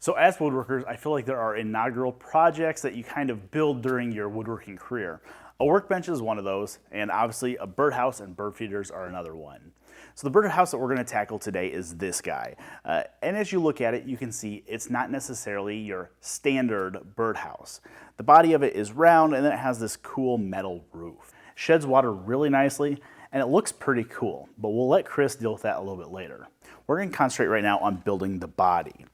So as woodworkers, I feel like there are inaugural projects that you kind of build during your woodworking career. A workbench is one of those, and obviously a birdhouse and bird feeders are another one. So the birdhouse that we're going to tackle today is this guy. And as you look at it, you can see it's not necessarily your standard birdhouse. The body of it is round, and then it has this cool metal roof. Sheds water really nicely, and it looks pretty cool, but we'll let Chris deal with that a little bit later. We're going to concentrate right now on building the body.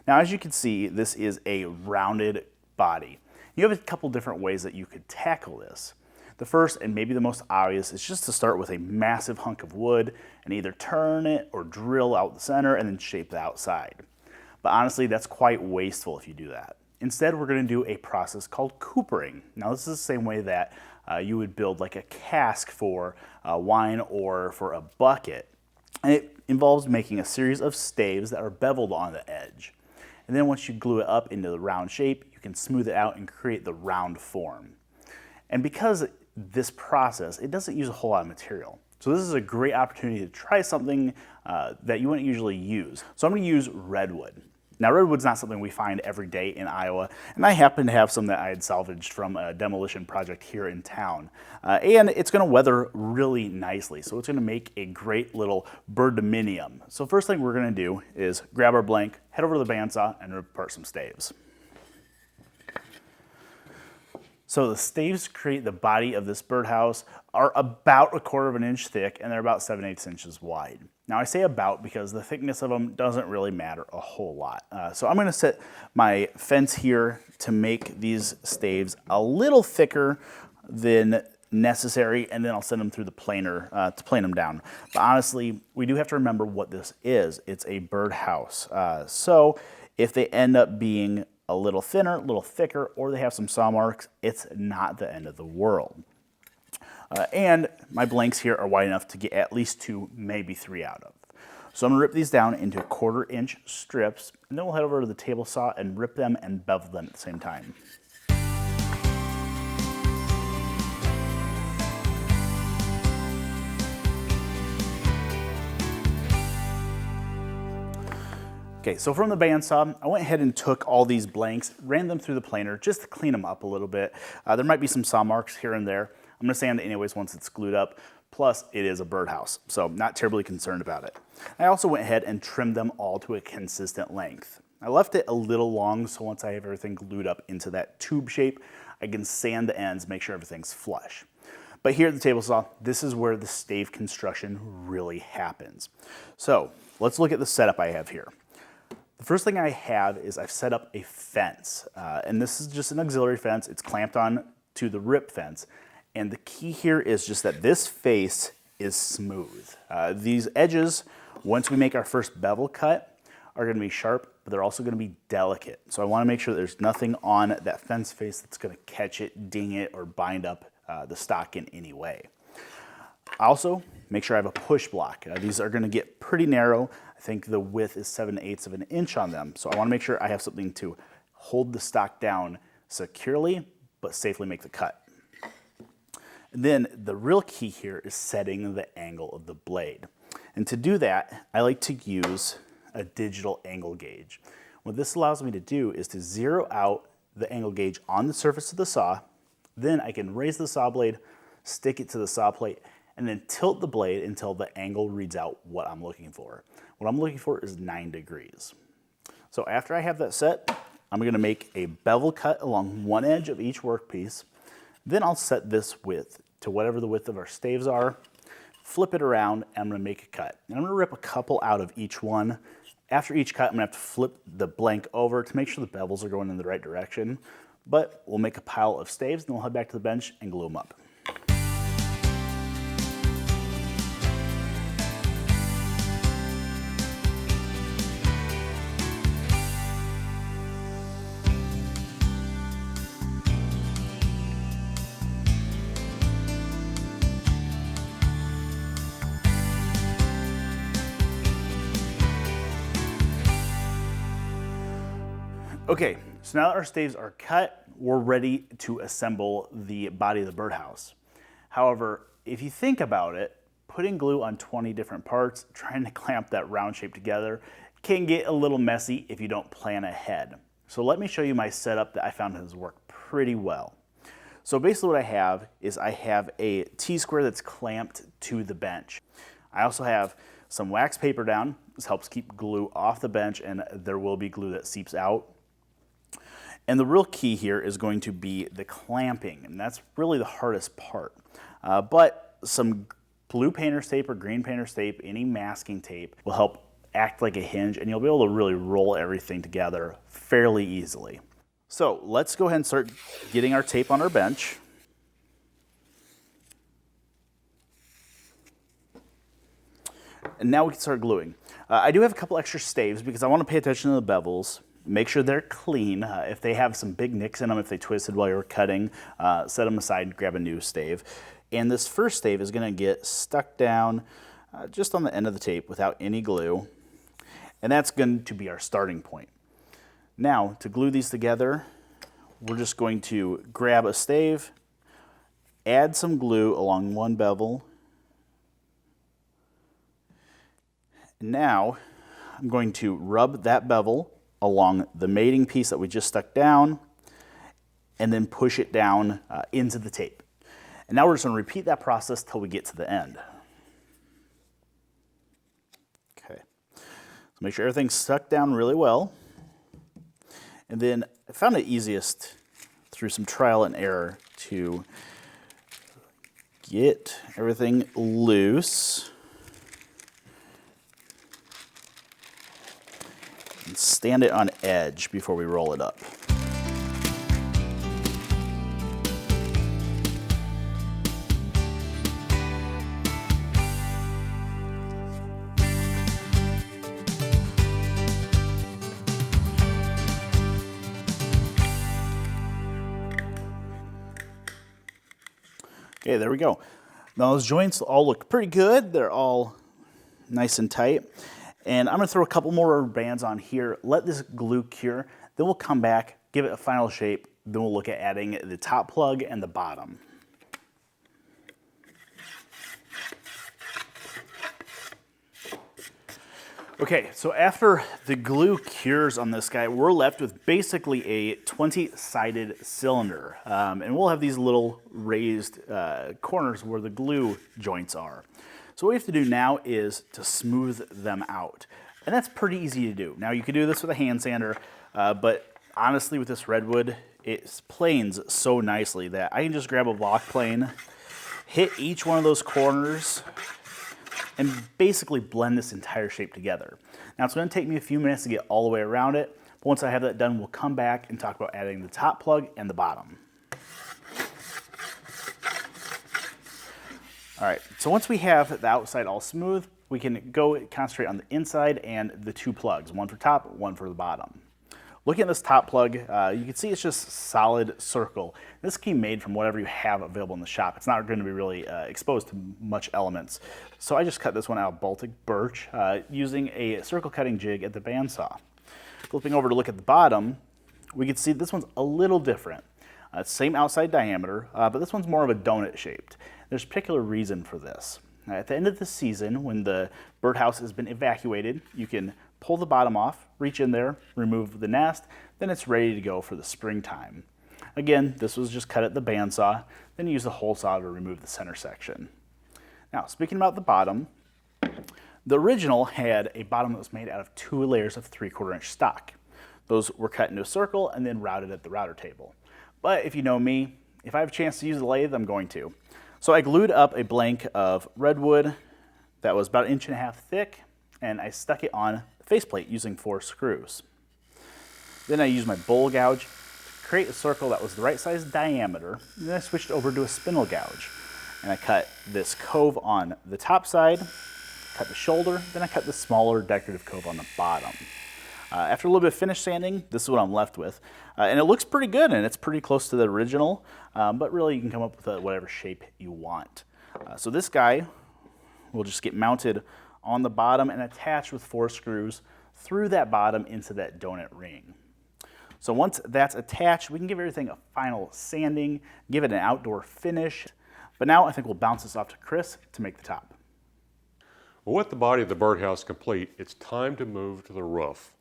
Now, as you can see, this is a rounded body. You have a couple different ways that you could tackle this. The first, and maybe the most obvious, is just to start with a massive hunk of wood and either turn it or drill out the center and then shape the outside. But honestly, that's quite wasteful if you do that. Instead, we're going to do a process called coopering. Now, this is the same way that you would build like a cask for wine or for a bucket. And it involves making a series of staves that are beveled on the edge. And then once you glue it up into the round shape, you can smooth it out and create the round form. And because this process, it doesn't use a whole lot of material. So this is a great opportunity to try something that you wouldn't usually use. So I'm going to use redwood. Now, redwood's not something we find every day in Iowa, and I happen to have some that I had salvaged from a demolition project here in town. And it's going to weather really nicely, so it's going to make a great little birddominium. So first thing we're going to do is grab our blank, head over to the bandsaw, and rip apart some staves. So the staves create the body of this birdhouse are about 1/4 inch thick, and they're about 7/8 inches wide. Now I say about because the thickness of them doesn't really matter a whole lot. So I'm going to set my fence here to make these staves a little thicker than necessary, and then I'll send them through the planer to plane them down. But honestly, we do have to remember what this is. It's a birdhouse. So if they end up being a little thinner, a little thicker, or they have some saw marks, it's not the end of the world. And my blanks here are wide enough to get at least 2, maybe 3 out of. So I'm gonna rip these down into 1/4 inch strips, and then we'll head over to the table saw and rip them and bevel them at the same time. Okay, so from the bandsaw, I went ahead and took all these blanks, ran them through the planer just to clean them up a little bit. There might be some saw marks here and there. I'm gonna sand it anyways once it's glued up. Plus, it is a birdhouse, so not terribly concerned about it. I also went ahead and trimmed them all to a consistent length. I left it a little long, so once I have everything glued up into that tube shape, I can sand the ends, make sure everything's flush. But here at the table saw, this is where the stave construction really happens. So let's look at the setup I have here. The first thing I have is I've set up a fence, and this is just an auxiliary fence. It's clamped on to the rip fence, and the key here is just that this face is smooth. These edges, once we make our first bevel cut, are going to be sharp, but they're also going to be delicate. So I want to make sure that there's nothing on that fence face that's going to catch it, ding it, or bind up the stock in any way. Also, make sure I have a push block. These are going to get pretty narrow. I think the width is 7/8 of an inch on them. So I want to make sure I have something to hold the stock down securely, but safely make the cut. And then the real key here is setting the angle of the blade. And to do that, I like to use a digital angle gauge. What this allows me to do is to zero out the angle gauge on the surface of the saw. Then I can raise the saw blade, stick it to the saw plate, and then tilt the blade until the angle reads out what I'm looking for. What I'm looking for is 9 degrees. So after I have that set, I'm gonna make a bevel cut along one edge of each workpiece. Then I'll set this width to whatever the width of our staves are, flip it around, and I'm gonna make a cut. And I'm gonna rip a couple out of each one. After each cut, I'm gonna have to flip the blank over to make sure the bevels are going in the right direction. But we'll make a pile of staves, then we'll head back to the bench and glue them up. Okay, so now that our staves are cut, we're ready to assemble the body of the birdhouse. However, if you think about it, putting glue on 20 different parts, trying to clamp that round shape together can get a little messy if you don't plan ahead. So let me show you my setup that I found has worked pretty well. So basically what I have is I have a T-square that's clamped to the bench. I also have some wax paper down. This helps keep glue off the bench, and there will be glue that seeps out. And the real key here is going to be the clamping, and that's really the hardest part. But some blue painter's tape or green painter's tape, any masking tape, will help act like a hinge, and you'll be able to really roll everything together fairly easily. So let's go ahead and start getting our tape on our bench. And now we can start gluing. I do have a couple extra staves because I want to pay attention to the bevels, make sure they're clean. If they have some big nicks in them, if they twisted while you were cutting, set them aside and grab a new stave. And this first stave is going to get stuck down just on the end of the tape without any glue. And that's going to be our starting point. Now, to glue these together, we're just going to grab a stave, add some glue along one bevel. Now, I'm going to rub that bevel along the mating piece that we just stuck down, and then push it down into the tape. And now we're just going to repeat that process till we get to the end. Okay, so make sure everything's stuck down really well. And then I found it easiest through some trial and error to get everything loose and stand it on edge before we roll it up. Okay, there we go. Now those joints all look pretty good. They're all nice and tight. And I'm gonna throw a couple more rubber bands on here, let this glue cure, then we'll come back, give it a final shape, then we'll look at adding the top plug and the bottom. Okay, so after the glue cures on this guy, we're left with basically a 20-sided cylinder. And we'll have these little raised corners where the glue joints are. So what we have to do now is to smooth them out. And that's pretty easy to do. Now you could do this with a hand sander, but honestly with this redwood, it planes so nicely that I can just grab a block plane, hit each one of those corners, and basically blend this entire shape together. Now it's going to take me a few minutes to get all the way around it, but once I have that done, we'll come back and talk about adding the top plug and the bottom. All right, so once we have the outside all smooth, we can go concentrate on the inside and the two plugs, one for top, one for the bottom. Looking at this top plug, you can see it's just solid circle. This can be made from whatever you have available in the shop. It's not going to be really exposed to much elements. So I just cut this one out of Baltic birch using a circle cutting jig at the bandsaw. Flipping over to look at the bottom, we can see this one's a little different. Same outside diameter, but this one's more of a donut shaped. There's a particular reason for this. At the end of the season, when the birdhouse has been evacuated, you can pull the bottom off, reach in there, remove the nest, then it's ready to go for the springtime. Again, this was just cut at the bandsaw, then use the hole saw to remove the center section. Now, speaking about the bottom, the original had a bottom that was made out of 2 layers of 3/4 inch stock. Those were cut into a circle and then routed at the router table. But if you know me, if I have a chance to use the lathe, I'm going to. So I glued up a blank of redwood that was about 1.5 inches thick, and I stuck it on the faceplate using 4 screws. Then I used my bowl gouge to create a circle that was the right size diameter, and then I switched over to a spindle gouge. And I cut this cove on the top side, cut the shoulder, then I cut the smaller decorative cove on the bottom. After a little bit of finish sanding, this is what I'm left with. And it looks pretty good, and it's pretty close to the original, but really you can come up with whatever shape you want. So this guy will just get mounted on the bottom and attached with 4 screws through that bottom into that donut ring. So once that's attached, we can give everything a final sanding, give it an outdoor finish. But now I think we'll bounce this off to Chris to make the top. Well, with the body of the birdhouse complete, it's time to move to the roof.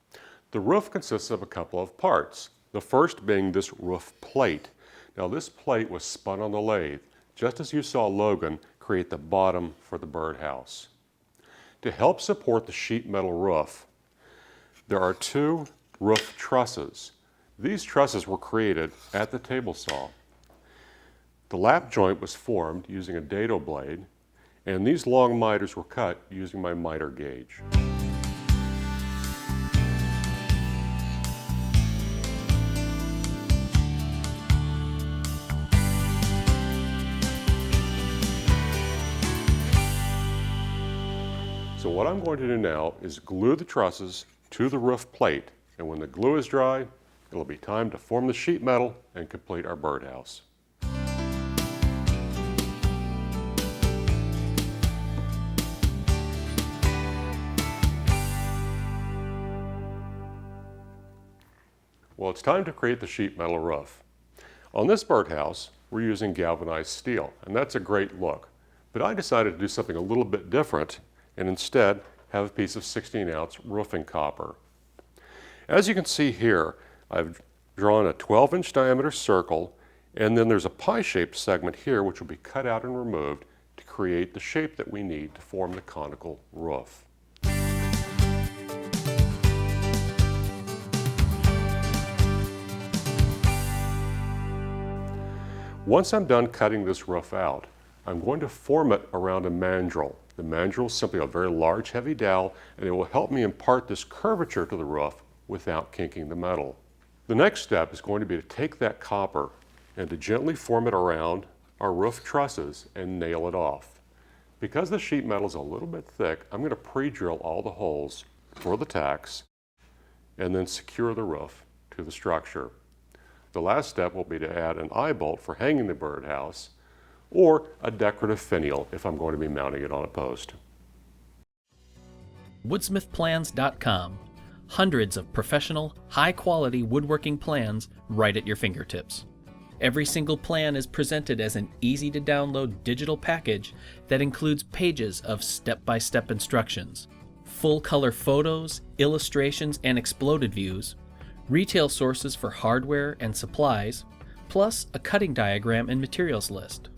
The roof consists of a couple of parts, the first being this roof plate. Now this plate was spun on the lathe, just as you saw Logan create the bottom for the birdhouse. To help support the sheet metal roof, there are two roof trusses. These trusses were created at the table saw. The lap joint was formed using a dado blade, and these long miters were cut using my miter gauge. So what I'm going to do now is glue the trusses to the roof plate, and when the glue is dry, it'll be time to form the sheet metal and complete our birdhouse. Well, it's time to create the sheet metal roof. On this birdhouse, we're using galvanized steel, and that's a great look. But I decided to do something a little bit different and instead have a piece of 16-ounce roofing copper. As you can see here, I've drawn a 12-inch diameter circle, and then there's a pie-shaped segment here which will be cut out and removed to create the shape that we need to form the conical roof. Once I'm done cutting this roof out, I'm going to form it around a mandrel. The mandrel is simply a very large, heavy dowel, and it will help me impart this curvature to the roof without kinking the metal. The next step is going to be to take that copper and to gently form it around our roof trusses and nail it off. Because the sheet metal is a little bit thick, I'm going to pre-drill all the holes for the tacks and then secure the roof to the structure. The last step will be to add an eye bolt for hanging the birdhouse, or a decorative finial if I'm going to be mounting it on a post. Woodsmithplans.com. Hundreds of professional, high-quality woodworking plans right at your fingertips. Every single plan is presented as an easy-to-download digital package that includes pages of step-by-step instructions, full-color photos, illustrations, and exploded views, retail sources for hardware and supplies, plus a cutting diagram and materials list.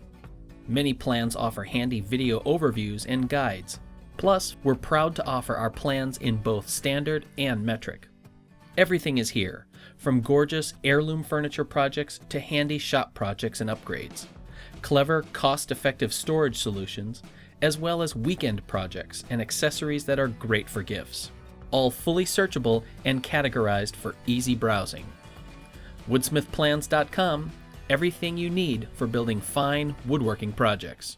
Many plans offer handy video overviews and guides. Plus, we're proud to offer our plans in both standard and metric. Everything is here, from gorgeous heirloom furniture projects to handy shop projects and upgrades, clever, cost-effective storage solutions, as well as weekend projects and accessories that are great for gifts. All fully searchable and categorized for easy browsing. Woodsmithplans.com, everything you need for building fine woodworking projects.